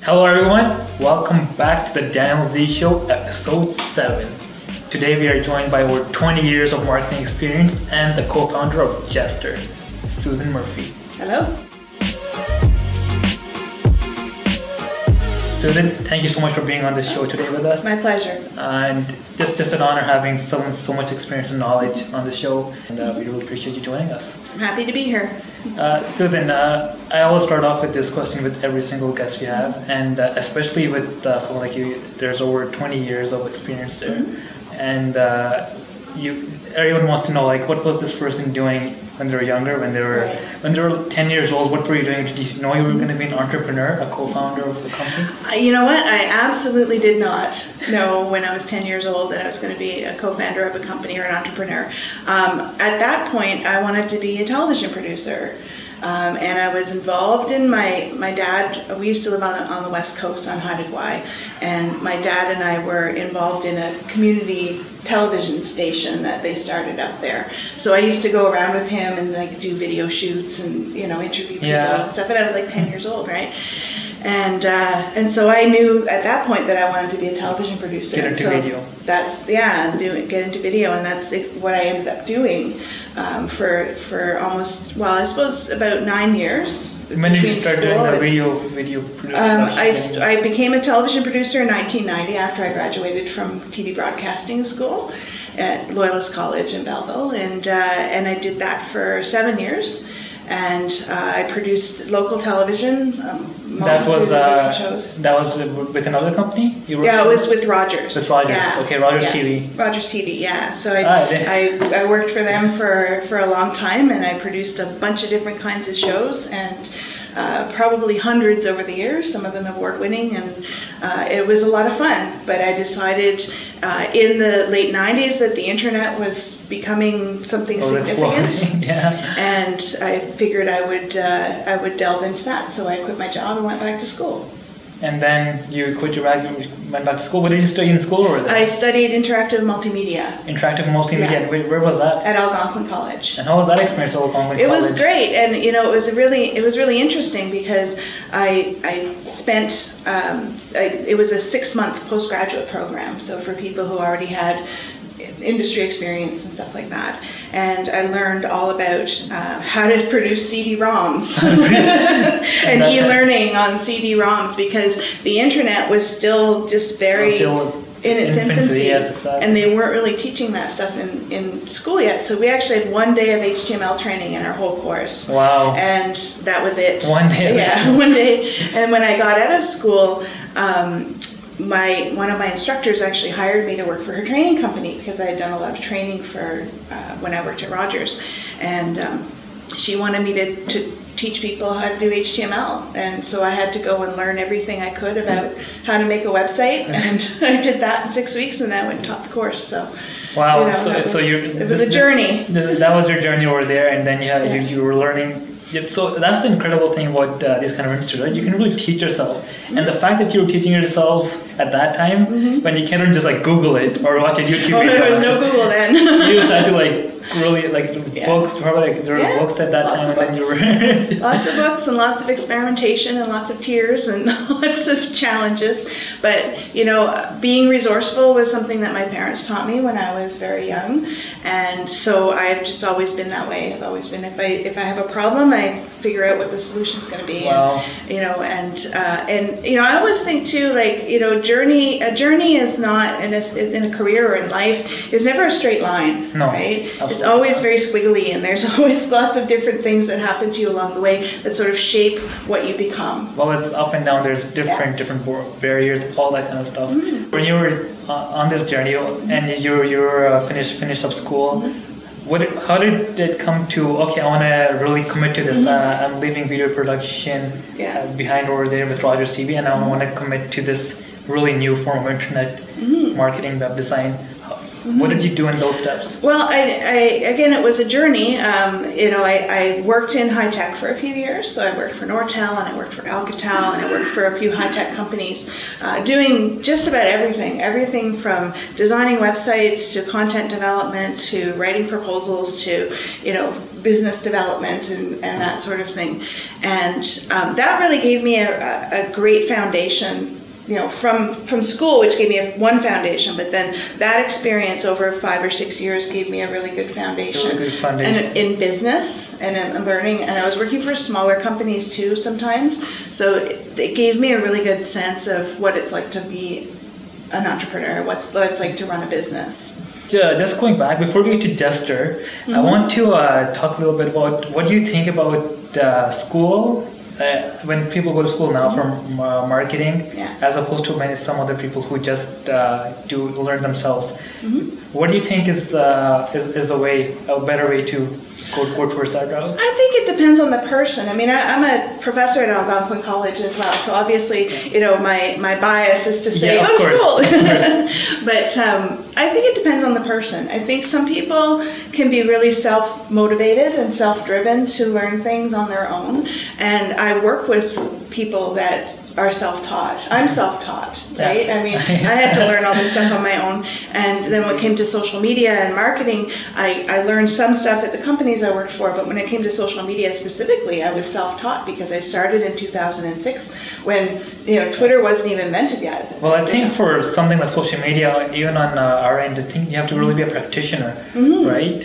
Hello everyone, welcome back to the DaniyalZi Show, episode 7. Today we are joined by over 20 years of marketing experience and the co-founder of Jester, Susan Murphy. Hello. Susan, thank you so much for being on this show today with us. My pleasure. And just an honor having someone so much experience and knowledge on the show, and we really appreciate you joining us. I'm happy to be here. Susan, I always start off with this question with every single guest we have, and especially with someone like you, there's over 20 years of experience there, and everyone wants to know, like, what was this person doing when they were younger, when they were 10 years old? What were you doing? Did you know you were going to be an entrepreneur, a co-founder of the company? You know what? I absolutely did not know when I was 10 years old that I was going to be a co-founder of a company or an entrepreneur. At that point, I wanted to be a television producer. And I was involved in my dad, we used to live on the west coast on Haida Gwaii, and my dad and I were involved in a community television station that they started up there. So I used to go around with him and like do video shoots and interview people and stuff, and I was like 10 years old, right? And so I knew at that point that I wanted to be a television producer. Get into video. Get into video, and that's what I ended up doing for almost, well, I suppose about 9 years. When did you start doing the video production? I became a television producer in 1990 after I graduated from TV broadcasting school at Loyalist College in Belleville, and I did that for 7 years. And I produced local television, different shows. That was with another company? It was with Rogers. With Rogers, okay, Rogers TV. Rogers TV, yeah. So I worked for them for a long time, and I produced a bunch of different kinds of shows, and probably hundreds over the years, some of them award-winning, and it was a lot of fun. But I decided in the late 90s that the internet was becoming something significant, and I figured I would delve into that. So I quit my job and went back to school. And then you quit your job, you went back to school. What did you study in school over there? I studied interactive multimedia. Interactive multimedia. Yeah. Where was that? At Algonquin College. And how was that experience at Algonquin College? It was great, and it was really interesting because I spent it was a 6-month postgraduate program. So for people who already had industry experience and stuff like that, and I learned all about how to produce CD-ROMs and e-learning on CD-ROMs, because the internet was still just very in its infancy, yes, exactly. And they weren't really teaching that stuff in school yet. So we actually had 1 day of HTML training in our whole course. Wow. And that was it. 1 day? Yeah, 1 day. And when I got out of school, one of my instructors actually hired me to work for her training company, because I had done a lot of training for when I worked at Rogers, and she wanted me to teach people how to do HTML, and so I had to go and learn everything I could about how to make a website, and I did that in 6 weeks, and I went and taught the course. So wow, it was a journey. That was your journey over there, and then you were learning. So that's the incredible thing about these kind of institutes, right? You can really teach yourself. And the fact that you were teaching yourself at that time, when you can't just like Google it or watch a YouTube video. There was no Google then. You just had to books, probably there were books at that time, and then you were... Lots of books and lots of experimentation and lots of tears and lots of challenges. But, being resourceful was something that my parents taught me when I was very young. And so I've just always been that way. I've always been, if I have a problem, I figure out what the solution's going to be. Wow. And I always think too, a journey is not, in a career or in life, is never a straight line, right? Absolutely. It's always very squiggly, and there's always lots of different things that happen to you along the way that sort of shape what you become. Well, it's up and down. There's different barriers, all that kind of stuff. When you were on this journey and you were finished up school, how did it come to, okay, I want to really commit to this, I'm leaving video production behind over there with Rogers TV, and I want to commit to this really new form of internet marketing, web design. What did you do in those steps? Well, again, it was a journey. I worked in high tech for a few years. So I worked for Nortel, and I worked for Alcatel, and I worked for a few high tech companies, doing just about everything from designing websites to content development to writing proposals to, business development and that sort of thing. And that really gave me a great foundation, from school, which gave me one foundation, but then that experience over 5 or 6 years gave me a really good foundation. And in business and in learning, and I was working for smaller companies too sometimes, so it gave me a really good sense of what it's like to be an entrepreneur, what it's like to run a business. Just going back, before we get to Dester, I want to talk a little bit about what do you think about school when people go to school now from marketing, as opposed to some other people who just learn themselves. What do you think is a better way to go towards that route? I think it depends on the person. I mean, I'm a professor at Algonquin College as well, so obviously, my bias is to say go to school. But I think it depends on the person. I think some people can be really self-motivated and self-driven to learn things on their own, and I work with people that are self-taught. I'm self-taught, right? I mean, I had to learn all this stuff on my own, and then when it came to social media and marketing, I learned some stuff at the companies I worked for, but when it came to social media specifically, I was self-taught because I started in 2006 when Twitter wasn't even invented yet. Well, I think for something like social media, even on our end, I think you have to really be a practitioner, right?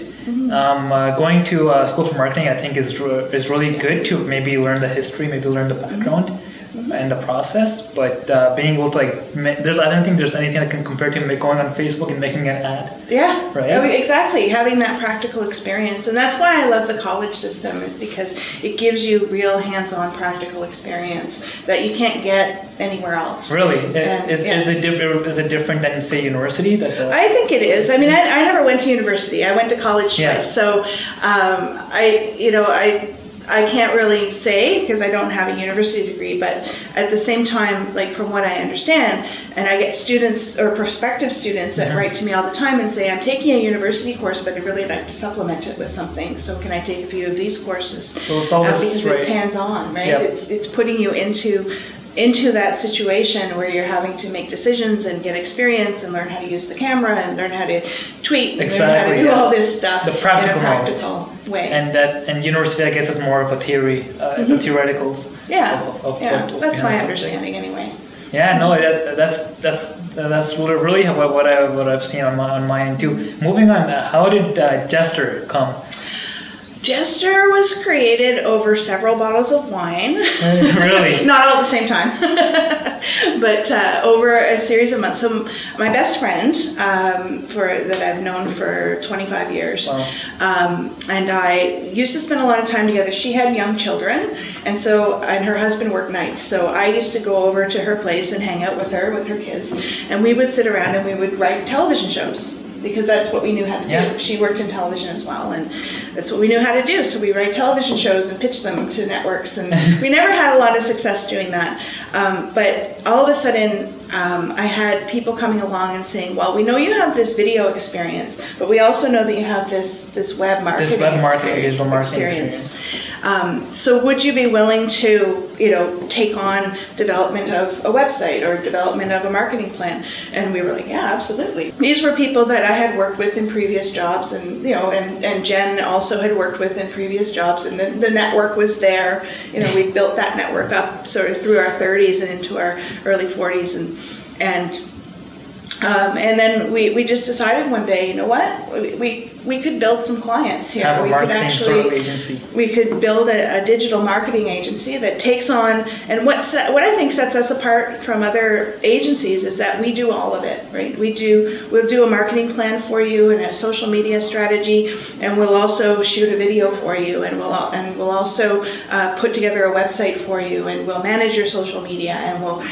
Going to school for marketing, I think is really good to maybe learn the history, maybe learn the background and the process, but being able to I don't think there's anything that can compare to going on Facebook and making an ad. Yeah, right. Exactly. Having that practical experience, and that's why I love the college system, is because it gives you real hands-on practical experience that you can't get anywhere else. Really? Is it different than, say, university? I think it is. I mean, I never went to university. I went to college twice, so I can't really say because I don't have a university degree, but at the same time, from what I understand, and I get students or prospective students that write to me all the time and say, I'm taking a university course, but I'd really like to supplement it with something. So can I take a few of these courses? Because it's hands-on, right? Yep. It's putting you into that situation where you're having to make decisions and get experience and learn how to use the camera and learn how to tweet and learn how to do all this stuff in a practical way. And university, I guess, is more of a theory, the theoreticals. That's my understanding anyway. Yeah, no, that's really what I've seen on my end too. Moving on, how did Jester come? Jester was created over several bottles of wine. Really? Not all at the same time, but over a series of months. So my best friend, that I've known for 25 years, and I used to spend a lot of time together. She had young children, and her husband worked nights. So I used to go over to her place and hang out with her kids, and we would sit around and we would write television shows, because that's what we knew how to do. Yeah. She worked in television as well, and that's what we knew how to do. So we write television shows and pitch them to networks, and we never had a lot of success doing that. But all of a sudden, I had people coming along and saying, well, we know you have this video experience, but we also know that you have this web marketing digital marketing experience. So would you be willing to, take on development of a website or development of a marketing plan? And we were like, yeah, absolutely. These were people that I had worked with in previous jobs, and and Jen also had worked with in previous jobs, and the network was there. We built that network up sort of through our 30s and into our early 40s, and then we just decided one day, you know what, we could build some clients here. Have a marketing sort of agency. We could build a digital marketing agency that takes on, and what I think sets us apart from other agencies is that we do all of it, right? We'll do a marketing plan for you and a social media strategy, and we'll also shoot a video for you, and we'll also put together a website for you, and we'll manage your social media, and we'll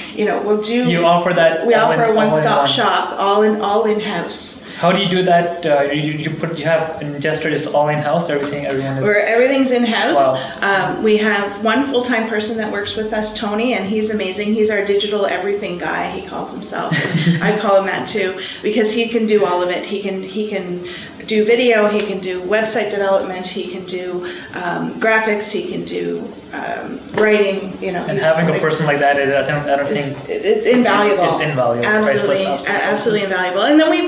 do. You offer that. We offer a one-stop shop, all in-house. How do you do that? You have in Jester, it's all in-house. Everything's in-house. Wow. We have one full-time person that works with us, Tony, and he's amazing. He's our digital everything guy, he calls himself. I call him that too, because he can do all of it. He can do video, he can do website development, he can do graphics, he can do writing, you know. And having a person like that, I don't think it's invaluable. It's invaluable. Absolutely, absolutely invaluable. And then we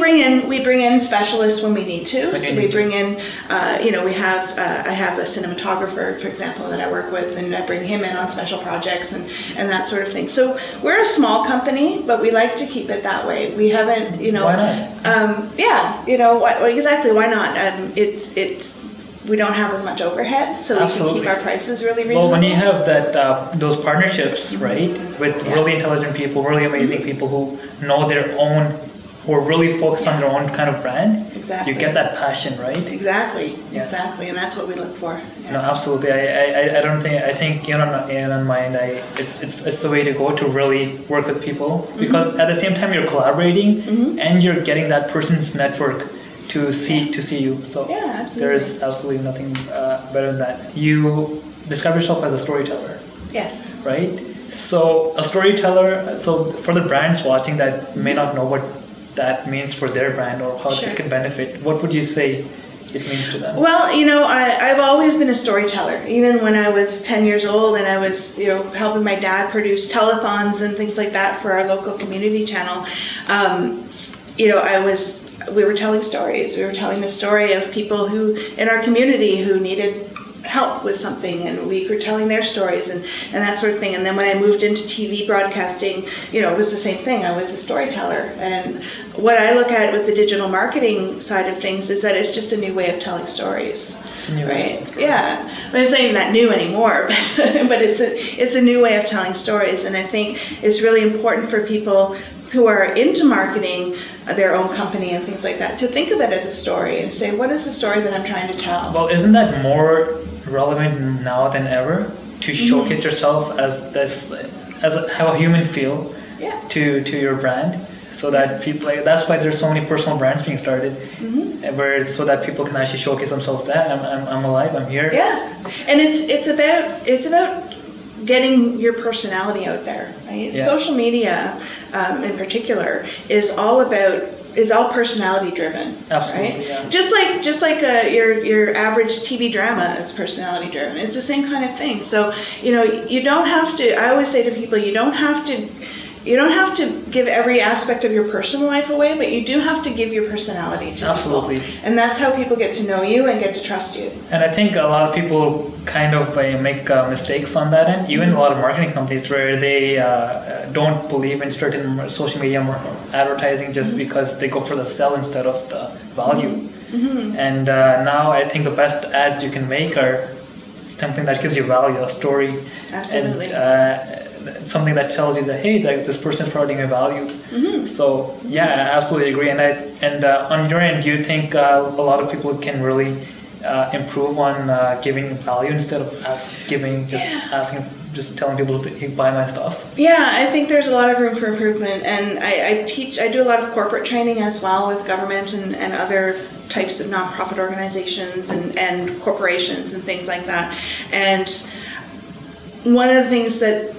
bring in specialists when we need to. So we bring in, you know, I have a cinematographer, for example, that I work with, and I bring him in on special projects and that sort of thing. So we're a small company, but we like to keep it that way. We haven't, you know. Why not? Yeah, you know, exactly. Why not? We don't have as much overhead, so we can keep our prices really reasonable. Well, when you have that those partnerships, right, with really intelligent people, really amazing people who know their own, who are really focused on their own kind of brand, exactly. You get that passion, right? Exactly, exactly, and that's what we look for. Yeah. No, absolutely. I think you know, in mind, it's the way to go to really work with people, because at the same time you're collaborating and you're getting that person's network to see you. So yeah, absolutely. There is absolutely nothing better than that. You describe yourself as a storyteller. Yes. Right? So a storyteller, so for the brands watching that may not know what that means for their brand or how it can benefit, what would you say it means to them? Well, you know, I've always been a storyteller. Even when I was 10 years old and I was, you know, helping my dad produce telethons and things like that for our local community channel, you know, we were telling stories. We were telling the story of people who in our community who needed help with something, and we were telling their stories and that sort of thing. And then when I moved into TV broadcasting, you know, it was the same thing. I was a storyteller. And what I look at with the digital marketing side of things is that it's just a new way of telling stories. Right? Yeah. But it's not even that new anymore, but it's a new way of telling stories. And I think it's really important for people who are into marketing their own company and things like that to think of it as a story and say, what is the story that I'm trying to tell? Well, isn't that more relevant now than ever to showcase yourself as how a human feel to your brand, so that people, that's why there's so many personal brands being started, where it's so that people can actually showcase themselves. That I'm alive, I'm here. Yeah, and it's about getting your personality out there, right? Yeah. Social media, in particular, is all personality driven. Absolutely, right? Yeah. Just like your average TV drama is personality driven. It's the same kind of thing. So you know, you don't have to. I always say to people, you don't have to give every aspect of your personal life away, but you do have to give your personality to Absolutely. people. And that's how people get to know you and get to trust you. And I think a lot of people kind of make mistakes on that end, even a lot of marketing companies where they don't believe in certain social media advertising just because they go for the sell instead of the value. And now I think the best ads you can make are something that gives you value, a story. Absolutely. And, something that tells you that, hey, this person is providing a value. So yeah, I absolutely agree. And on your end, do you think a lot of people can really improve on giving value instead of just telling people to buy my stuff? Yeah, I think there's a lot of room for improvement, and I do a lot of corporate training as well with government and other types of nonprofit organizations and corporations and things like that. And one of the things that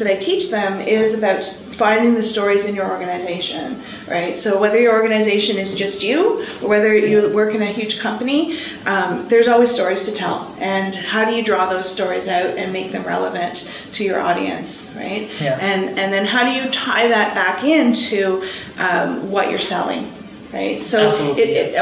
I teach them is about finding the stories in your organization, right? So whether your organization is just you or whether you work in a huge company, there's always stories to tell. And how do you draw those stories out and make them relevant to your audience, right? Yeah. And then how do you tie that back into what you're selling? Right, so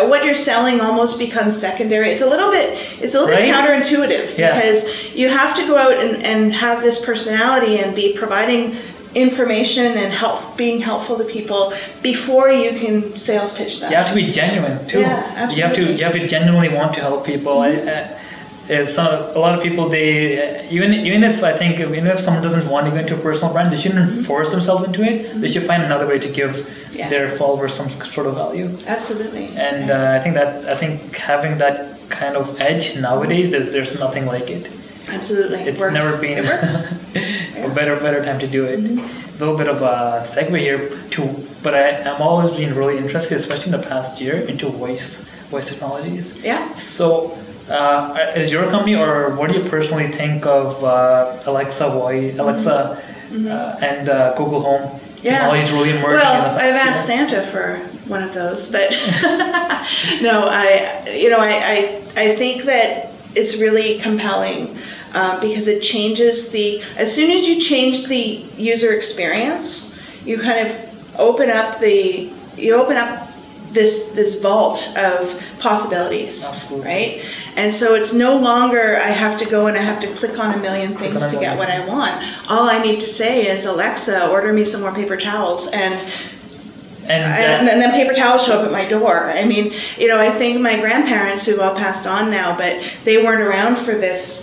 what you're selling almost becomes secondary. It's a little bit counterintuitive because you have to go out and have this personality and be providing information and being helpful to people before you can sales pitch them. You have to be genuine too. Yeah, absolutely. You have to genuinely want to help people. A lot of people, they even if someone doesn't want to go into a personal brand, they shouldn't force themselves into it. They should find another way to give their followers some sort of value. Absolutely. And I think having that kind of edge nowadays, there's nothing like it. Absolutely. It's never been a better time to do it. A little bit of a segue here too, but I'm always been really interested, especially in the past year, into voice technologies. Yeah. So is your company, or what do you personally think of Alexa and Google Home. Yeah. Technology is really emerging. Well, I've asked Santa for one of those, but no, I think that it's really compelling because it changes as soon as you change the user experience, you kind of open up this vault of possibilities. Absolutely. Right? And so it's no longer I have to go and I have to click on a million things to get what I want. All I need to say is, Alexa, order me some more paper towels, and then paper towels show up at my door. I mean, I think my grandparents, who've all passed on now, but they weren't around for this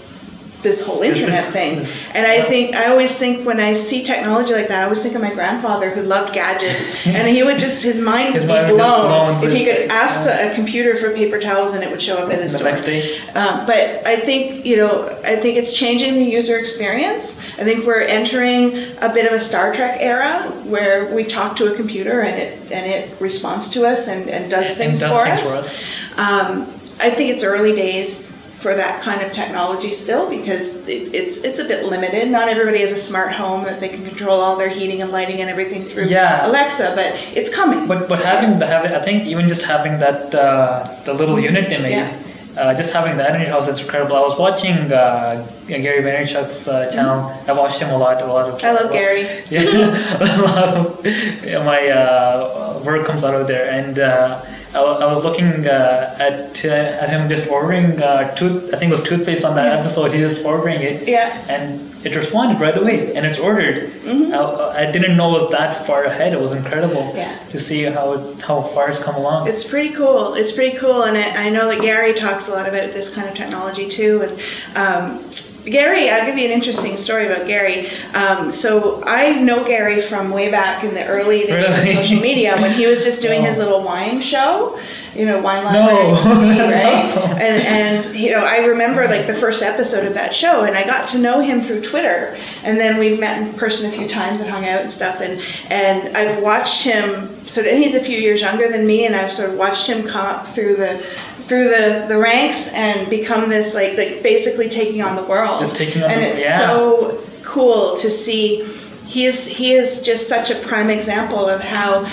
whole internet thing. And I always think when I see technology like that, I always think of my grandfather who loved gadgets, and he would his mind would be blown if he could ask a computer for paper towels and it would show up at his door. Next day. But I think, I think it's changing the user experience. I think we're entering a bit of a Star Trek era where we talk to a computer and it responds to us and does things for us. I think it's early days for that kind of technology still, because it's a bit limited. Not everybody has a smart home that they can control all their heating and lighting and everything through Alexa, but it's coming. But having I think even just having that the little unit they made, just having that in your house, it's incredible. I was watching Gary Vaynerchuk's channel. I watched him a lot of. I love Gary. Yeah, a lot of my work comes out of there, and I was looking at him just ordering I think it was toothpaste on that episode. He just ordering it, and it responded right away, and it's ordered. I didn't know it was that far ahead. It was incredible to see how far it's come along. It's pretty cool. It's pretty cool, and I know that Gary talks a lot about this kind of technology too. And Gary, I'll give you an interesting story about Gary. So I know Gary from way back in the early days of social media when he was just doing his little wine show, Wine Library TV, right? Awesome. And I remember like the first episode of that show, and I got to know him through Twitter, and then we've met in person a few times and hung out and stuff, and I've watched him and he's a few years younger than me, and I've sort of watched him come up through the ranks and become this like basically taking on the world. It's so cool to see. He is just such a prime example of how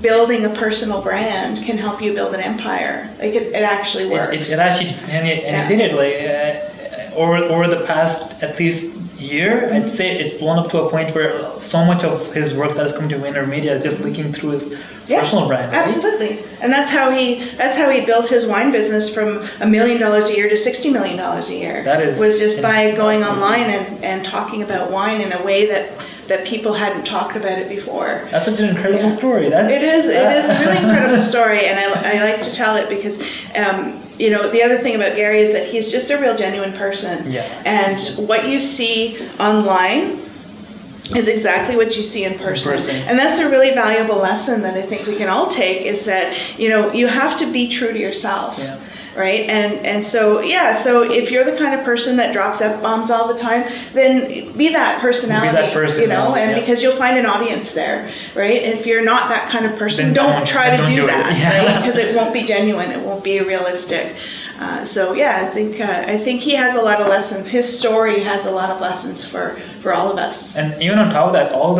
building a personal brand can help you build an empire. Like it actually works. It actually, and he did it like over the past at least year. I'd say it's blown up to a point where so much of his work that has come to VaynerMedia is just leaking through his personal brand. Right? Absolutely, and that's how he built his wine business from $1 million a year to $60 million a year. Was just by going online and talking about wine in a way that people hadn't talked about it before. That's such an incredible story. It is a really incredible story, and I like to tell it because the other thing about Gary is that he's just a real genuine person. And what you see online is exactly what you see in person. And that's a really valuable lesson that I think we can all take, is that you have to be true to yourself. Right? And so if you're the kind of person that drops F-bombs all the time, then be that personality. Be that person, because you'll find an audience there, right? And if you're not that kind of person, don't try to do that, right? Because it won't be genuine, it won't be realistic. I think he has a lot of lessons. His story has a lot of lessons for all of us. And even on top of that, all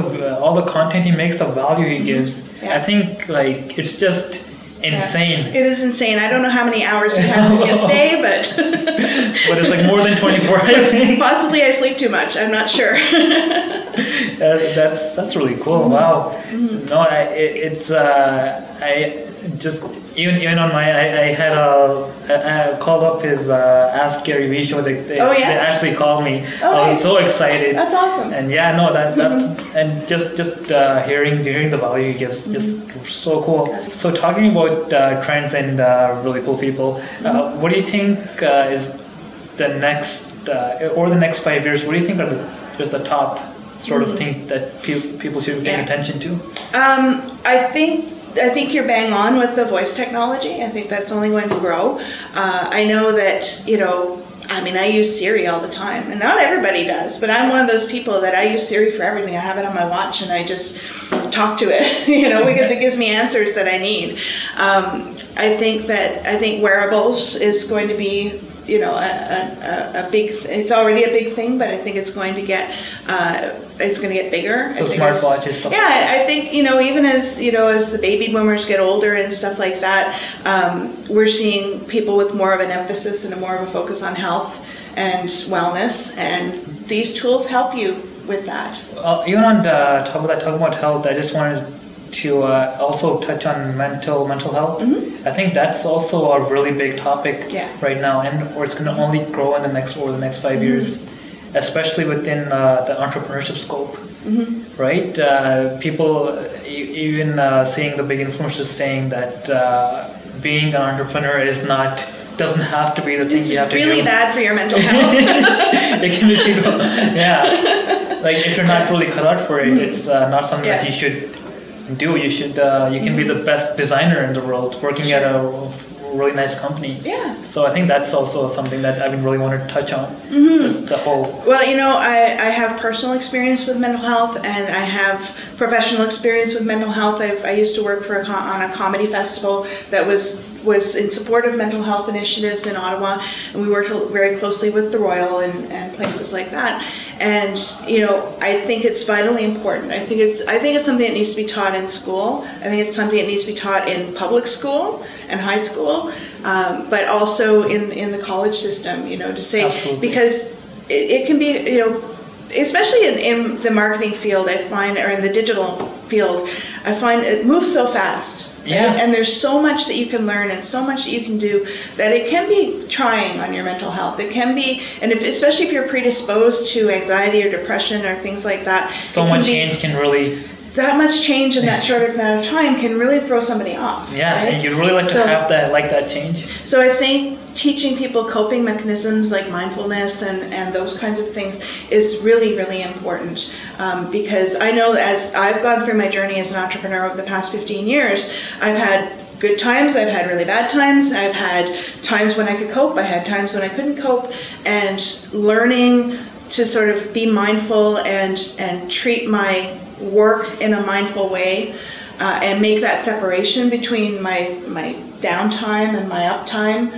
the content he makes, the value he gives, I think like it's just insane. It is insane. I don't know how many hours he has in his day, but but it's like more than 24, I think. Possibly I sleep too much. I'm not sure. That's really cool. Wow. No, I just even on my I had I called up his Ask Gary V show. They actually called me. I was so excited. That's awesome. And and just hearing the value he gives, just so cool. So talking about trends and really cool people, what do you think is the next or the next 5 years? What do you think are the top sort of thing that people should pay attention to? I think you're bang on with the voice technology. I think that's only going to grow. I know that, I use Siri all the time, and not everybody does, but I'm one of those people that I use Siri for everything. I have it on my watch, and I just talk to it, because it gives me answers that I need. I think wearables is going to be you know, a big. It's already a big thing, but I think it's going to get bigger. So smartwatches stuff. Yeah, I think, you know, even as, you know, as the baby boomers get older and stuff like that, we're seeing people with more of an emphasis and more of a focus on health and wellness, and these tools help you with that. Even on talking about health, I just wanted to also touch on mental health. I think that's also a really big topic right now, or it's going to only grow in over the next 5 years, especially within the entrepreneurship scope. Right? People even seeing the big influencers saying that being an entrepreneur doesn't have to be the thing you have to do. It's really bad for your mental health. It can be, like if you're not really cut out for it, it's not something that you should do. You can be the best designer in the world working at a really nice company. Yeah. So I think that's also something that I've been really wanted to touch on. Just the whole. Well, you know, I have personal experience with mental health, and I have professional experience with mental health. I used to work on a comedy festival that was in support of mental health initiatives in Ottawa, and we worked very closely with the Royal and places like that. And you know, I think it's vitally important. I think it's something that needs to be taught in school. I think it's something that needs to be taught in public school and high school, but also in the college system. You know, to say because it can be, you know, especially in the marketing field, I find, or in the digital field, I find it moves so fast. Yeah. And there's so much that you can learn and so much that you can do that it can be trying on your mental health. It can be, and especially if you're predisposed to anxiety or depression or things like that. So much change can really. That much change in that short amount of time can really throw somebody off. Yeah, right? and you'd really like to have that change. So I think teaching people coping mechanisms like mindfulness and those kinds of things is really, really important, because I know as I've gone through my journey as an entrepreneur over the past 15 years, I've had good times, I've had really bad times, I've had times when I could cope, I had times when I couldn't cope, and learning to sort of be mindful and treat my work in a mindful way, and make that separation between my downtime and my uptime,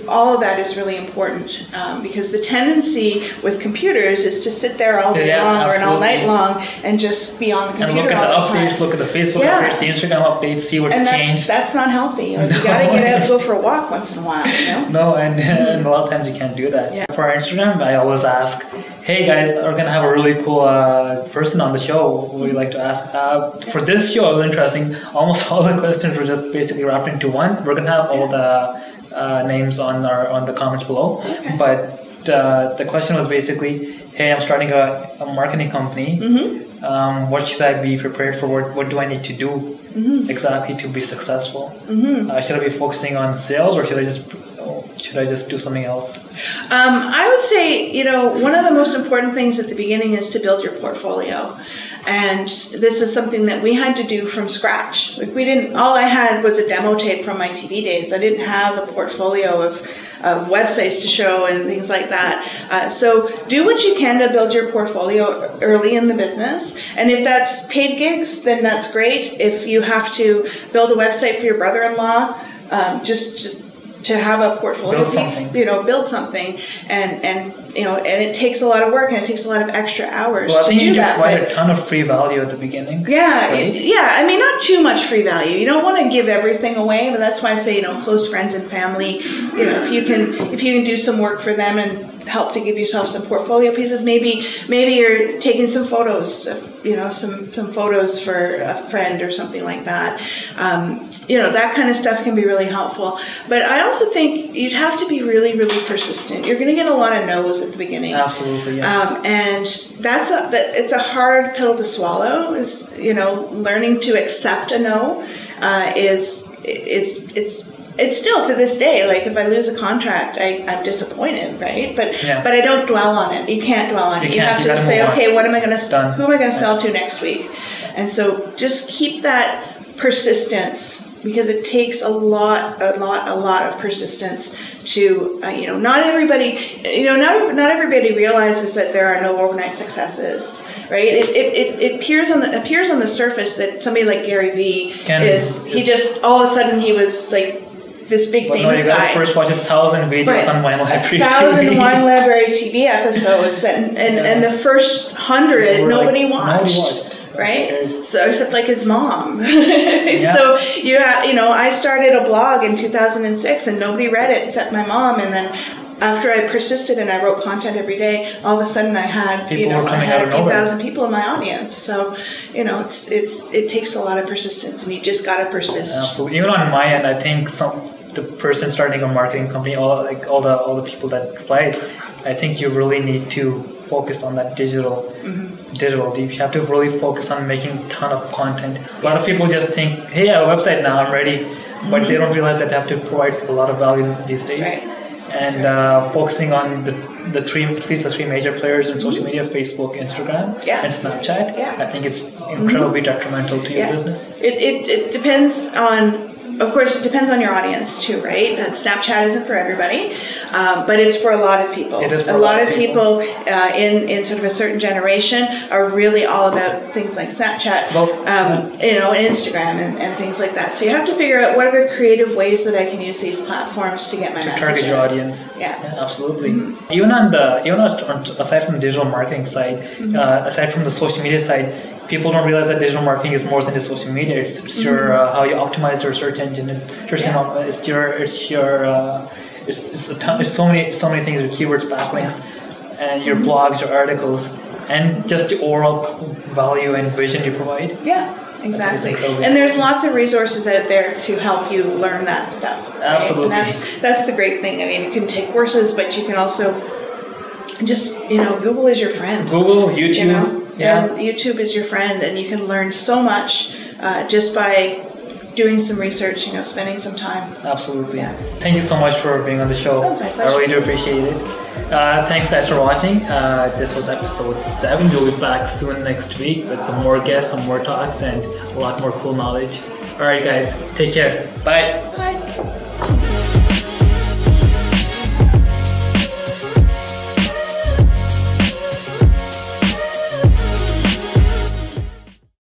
all of that is really important, because the tendency with computers is to sit there all day long or all night long and just be on the computer all the time. And look at the updates, look at the Facebook updates, the Instagram updates, see what's changed. That's not healthy. Like, you got to get out and go for a walk once in a while, you know? No, and a lot of times you can't do that. Yeah. For our Instagram, I always ask, hey guys, we're going to have a really cool person on the show. What would you like to ask? For this show, it was interesting. Almost all the questions were just basically wrapped into one. We're going to have all the names on the comments below. Okay. But the question was basically, hey, I'm starting a marketing company. What should I be prepared for? What do I need to do exactly to be successful? Should I be focusing on sales, or should I just do something else? I would say, you know, one of the most important things at the beginning is to build your portfolio. And this is something that we had to do from scratch. Like all I had was a demo tape from my TV days. I didn't have a portfolio of websites to show and things like that. So do what you can to build your portfolio early in the business. And if that's paid gigs, then that's great. If you have to build a website for your brother-in-law, just to have a portfolio piece, you know, build something, and you know, and it takes a lot of work and it takes a lot of extra hours to do that. Well, I think you do quite a ton of free value at the beginning. Yeah, right? Yeah. I mean, not too much free value. You don't want to give everything away, but that's why I say, you know, close friends and family. You know, if you can do some work for them and help to give yourself some portfolio pieces. Maybe you're taking some photos, you know, some photos for a friend or something like that. You know, that kind of stuff can be really helpful. But I also think you'd have to be really, really persistent. You're going to get a lot of no's at the beginning. Absolutely, yes. And it's a hard pill to swallow. Is, you know, learning to accept a no it's still to this day, like if I lose a contract, I'm disappointed, right? But I don't dwell on it. You can't dwell on it. You have to say, okay, what am I going to, who am I going to sell to next week? And so just keep that persistence, because it takes a lot of persistence to, you know, not everybody realizes that there are no overnight successes, right? It appears on the surface that somebody like Gary Vee he just all of a sudden he was like, this big But famous no, you got guy. to first watch 1,000 videos Right. on Wine Library 1,000 TV. Wine Library TV episodes, and the first 100 nobody watched. Right? So except like his mom. So I started a blog in 2006 and nobody read it except my mom, and then after I persisted and I wrote content every day, all of a sudden I had a few thousand people in my audience. So it takes a lot of persistence, and you just got to persist. Absolutely. Even on my end, I think the person starting a marketing company, all the people that applied, I think you really need to focus on that digital. You have to really focus on making a ton of content. A lot of people just think, hey, I have a website now, I'm ready. But they don't realize that they have to provide a lot of value these days. That's right. And focusing on the three major players in social media: Facebook, Instagram, and Snapchat. I think it's incredibly detrimental to your business. It depends on. Of course, it depends on your audience too, right? Snapchat isn't for everybody, but it's for a lot of people. It is for a lot of people in sort of a certain generation are really all about things like Snapchat, and Instagram and things like that. So you have to figure out what are the creative ways that I can use these platforms to get my message target your audience. Yeah, absolutely. Even aside from the digital marketing side, aside from the social media side, people don't realize that digital marketing is more than just social media. It's your how you optimize your search engine. It's so many things. Your keywords, backlinks, and your blogs, your articles, and just the overall value and vision you provide. Yeah, exactly. And there's lots of resources out there to help you learn that stuff. Right? Absolutely. And that's the great thing. I mean, you can take courses, but you can also just Google is your friend. Google, YouTube. And YouTube is your friend, and you can learn so much just by doing some research, spending some time. Absolutely. Yeah. Thank you so much for being on the show. That was my pleasure. I really do appreciate it. Thanks guys for watching. This was episode 7. We'll be back soon next week with some more guests, some more talks, and a lot more cool knowledge. Alright guys, take care. Bye. Bye.